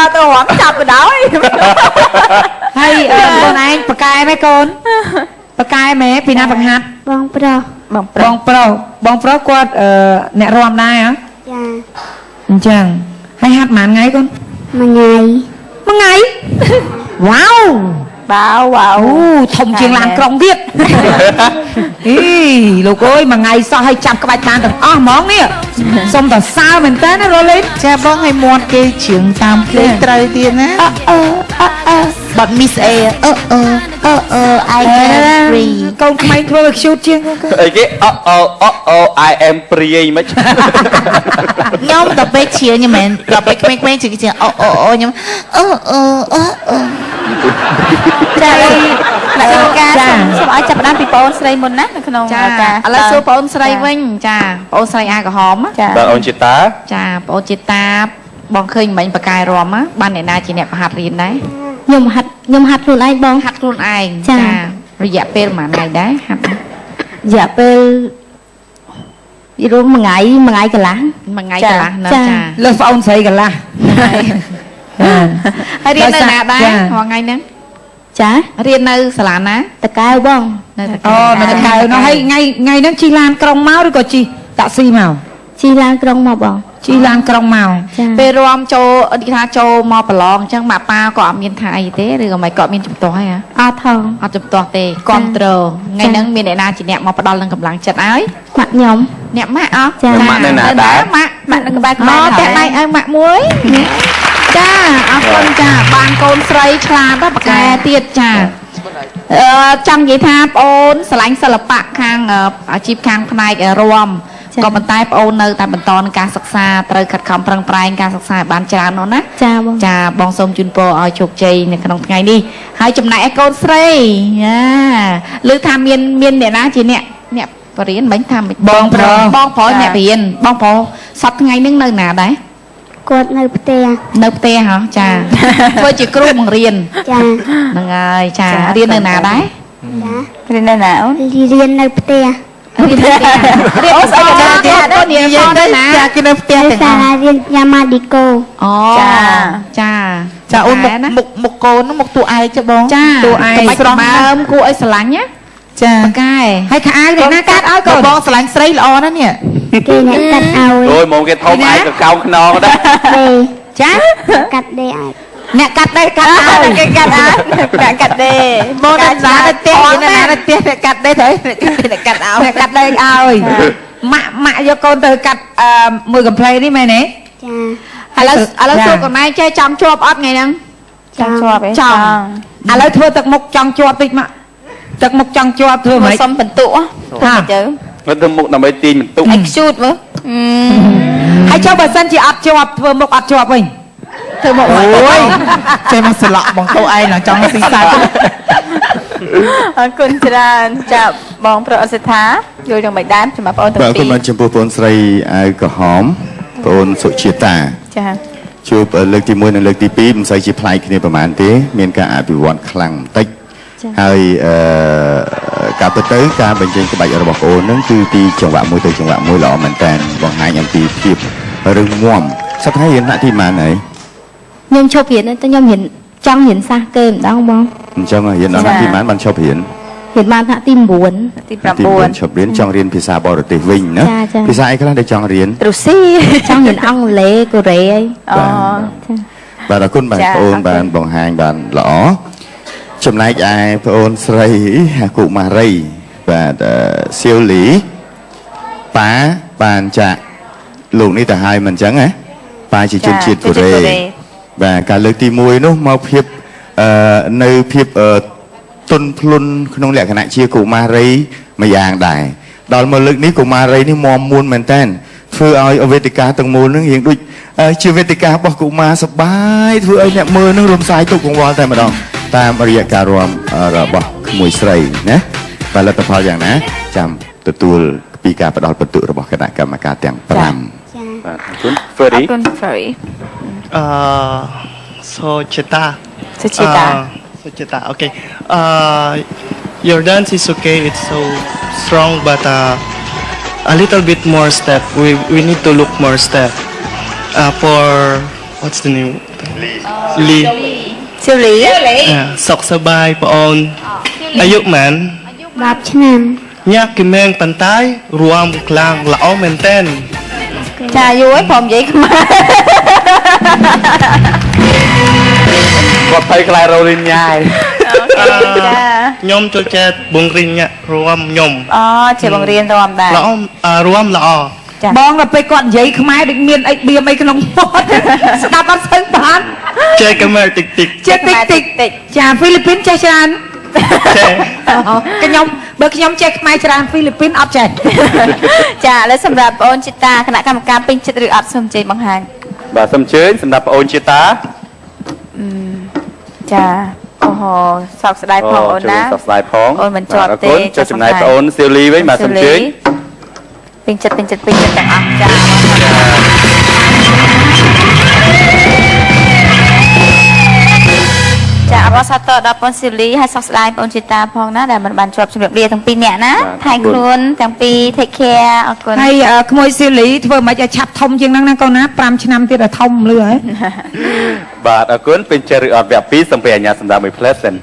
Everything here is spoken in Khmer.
cho tôi hoảng chập rồi đó hay con anh bậc cai mấy con bậc cai mấy pina bậc hạt bong pro bong pro quạt nẹt ròm đây hả chẳng hay hạt màn ngay con một ngày wow wow thông chiêng làm còng viết lục ơi mà ngày sao hay chăm các bài tàn được món nè xong rồi sao mình tới nó rồi lên cha bong hay muôn cái trường tam play trai tiền á but miss a I am free con mày thua được shoot chiêng con cái I am free mấy nhóm tập bé chia nhưng mà tập bé quen chỉ cái nhưng sao ai chập đám bị bồn sấy môn nát nó không cha là số bồn sấy vinh cha bồn sấy ai có hòm á bạn ôn chị ta cha bồn chị ta bong khơi mình bạc cài ròm á ban này na chị nẹp hạt riêng đấy nhom hạt luôn ai bong hạt luôn ai cha rồi dạ pel mà này đấy hạt dạ pel đi rồi một ngày cả lá nó cha lên phong xây cả là hay riêng nơi nào đấy hoặc ngày nữa chả riêng nơi sả lan á tất cả bong nó nó hay ngay nó chi lan krong máu rồi có chi tạ xi màu chi lan krong màu bong chi lan krong màu pe rom cho đi tha cho mò bờ lon chẳng mà pa có miền Thái thế rồi mày có miền chụp to hay hả thong chụp to tê control ngày nắng miền đại na chỉ nẹm mò bờ lon lên cầm lăng chặt ấy mặt nhom nẹm má á mặt này nè đá mặt nó cái bài tẹt này ơi mặt muối cha con cha ban con sấy chla đó bạc kè tiệt cha trong vậy tha ôn sờ lạnh sờ lập bạc khang chip khang này rômก็บรรทายโอนในแต่บรรทอนการศึกษาเตยขัดคำพลังปลายการศึกษาบ้านจานนนะจ่าบองสมจุนโปเอาโชคใจในขนมไงนี่ให้จำหน่ายโกนสเรย์หรือทำเมียนเนี่ยนะจีเนี่ยปริญญาทำบองพอเนี่ยเรียนบองพอสัตไงนึงnơi nào đấy គាត់នៅផ្ទះ នៅផ្ទះហ៎ចាធ្វើជាគ្រូបង្រៀន ចា ហ្នឹងហើយចារៀននៅណាដែរ រៀននៅណាអូន រៀននៅផ្ទះ រៀនស្អីក៏ได้និយាយទៅណាគេនៅផ្ទះទាំងអស់ សាលារៀនយ៉ាម៉ាឌីកូ អូចាអូនមុខកូនមុខតួឯងចាបងចាតួឯងស្រស់មើមគួរឲ្យស្រឡាញ់ណាចាបកែហើយខោអាវនេះណាកាត់ឲ្យកូនបងស្រឡាញ់ស្រីល្អណាស់នេះគេអ្នកកាត់ឲ្យ rồi một cái thôn aiក៏កោងខ្នងដែរ ចាកាត់ដេឲ្យ អ្នកកាត់ដែរកាត់ឲ្យគេកាត់ឲ្យអ្នកកាត់ដែរបងដល់សាទៅផ្ទះណាទៅផ្ទះអ្នកកាត់ដែរត្រូវអ្នកកាត់ឲ្យអ្នកកាត់ដែរឲ្យម៉ាក់យកកូនទៅកាត់មួយកំ pl នេះមែនទេចា ឥឡូវសួរកូនឯងចេះចំជាប់អត់ថ្ងៃហ្នឹង ចង់ជាប់ឯង ចង់ ឥឡូវធ្វើទឹកមុខចង់ជាប់តិចមកទឹកមុខចង់ជាប់ធ្វើមិន សុំបន្ទុកធ្វើទៅ nó thơm mục nằm ấy tin mình tung shootមើល ហើយចុះបើសិនជាអត់ជាប់ធ្វើមុខអត់ជាប់វិញ ធ្វើមក អូយ ចេះមកស្លក់បងតោឯងចង់ស៊ីសាច់ អរគុណច្រើនចាបងប្រុសអសិដ្ឋាយល់យ៉ាងម៉េចដែរសម្រាប់បងទាំង បាទ ពី គុំ រ ចំពោះបងស្រីអាវក្រហមបងសុជាតា ចា ជួបលើកទី1និងលើកទី2មិនសូវជាប្លែកគ្នាប្រហែលទេមានការអភិវឌ្ឍខ្លាំងបន្តិចហើយការពិតទៅការបញ្ចេញក្បាច់របស់បងអូននឹងគឺពីចង្វាក់មួយទៅចង្វាក់មួយល្អមែនតើបង្ហាញអំពីភាពរឹងមាំសប្តាហ៍រៀនថ្នាក់ទីប៉ុន្មានហើយ ខ្ញុំឈប់រៀនតែខ្ញុំរៀនចង់រៀនសាសគេម្ដងបង អញ្ចឹងរៀនដល់ថ្នាក់ទីប៉ុន្មានបានឈប់រៀន រៀនបានថ្នាក់ទី9 ទី 9ឈប់រៀនចង់រៀនភាសាបរទេសវិញណាភាសាអីខ្លះដែលចង់រៀន រុស្ស៊ី ចង់រៀនអង់គ្លេសកូរ៉េអី អូ បាទអរគុណបងប្អូនបានបង្ហាញបានល្អចំណែកឯបងអូនស្រីកុមារីបាទសៀវលីប៉ាបានចាក់លោកនេះទៅហើយមិនអញ្ចឹងហ៎ប៉ាជាជនជាតិកូរ៉េបាទការលើកទី1នោះមកភាពនៅភាពទុនភ្លុនក្នុងលក្ខណៈជាកុមារីមួយយ៉ាងដែរដល់មកលើកនេះកុមារីនេះមាំមួនមែនតើធ្វើឲ្យវេទិកាទាំងមូលនឹងរៀងដូចជាវេទិការបស់កុមារសប្បាយធ្វើឲ្យអ្នកមើលនឹងរំសាយទុកកង្វល់តែម្ដងតាមរយៈការរួមរបស់ក្មួយស្រីណាបាទលទ្ធផលយ៉ាងណាចាំទទួលពីការផ្ដល់បន្ទុករបស់គណៈកម្មការទាំង5 បាទអរគុណ Ferry អរគុណ Ferry Sochita. Sochita Okay. Your dance is okay. It's so strong, but a little bit more step. We need to look more step. For what's the name? លី សិលី សុខសប្បាយបងអូនអាយុម៉ាន 10 ឆ្នាំ ញ៉ាក់គីមែងប៉ុន្តែរួមខ្លាំងល្អមែនតើ ចាយូរហើយព្រមនិយាយខ្មែរ គាត់ភ័យខ្លាចរោរិញញ៉ាយ ខ្ញុំចូលចិត្តបង្រៀនញ៉ាក់រួមខ្ញុំ អូជាបង្រៀនរំដែរ ល្អរួមល្អ បងដល់ពេលគាត់និយាយខ្មែរដូចមានអីបៀមអីក្នុងមាត់ ស្ដាប់អត់ស្អីបាន ចេះខ្មែរតិចតិច ចេះតិចតិចចាហ្វីលីពីនចេះច្រើន ចេះ ខ្ញុំបើខ្ញុំចេះខ្មែរច្រើនហ្វីលីពីនអត់ចេះ ចាឥឡូវសម្រាប់បងអូនជីតាគណៈកម្មការពេញចិត្តឬអត់សូមជ័យបង្ហាញ បាទសូមអញ្ជើញសម្រាប់បងអូនជាតា ចាអូហូសោកស្ដាយផងអូនណា សោកស្ដាយផង អូនមិនជាប់ បាទអរ ទេ គុណចុះចំណាយបងអូនសៀវលីវិញបាទសូមអញ្ជើញ ពេញចិត្តទាំងអស់ចាចាអបអរសាទរដល់បងសៀវលីហើយសោកស្ដាយបងអូនជីតាផងណាដែលមិនបានជាប់ជំរាបលាទាំងពីរនាក់ណាថែខ្លួនទាំងពីរ take care អរគុណ ហើយក្មួយសៀលីធ្វើមិនឲ្យឆាប់ធំជាងហ្នឹងណាកូនណា5ឆ្នាំទៀតឲ្យធំលឿហើយ បាទអរគុណពេញចិត្តឬអត់វគ្គ2សូមពេលអាជ្ញាសម្រាប់មួយផ្លែសិន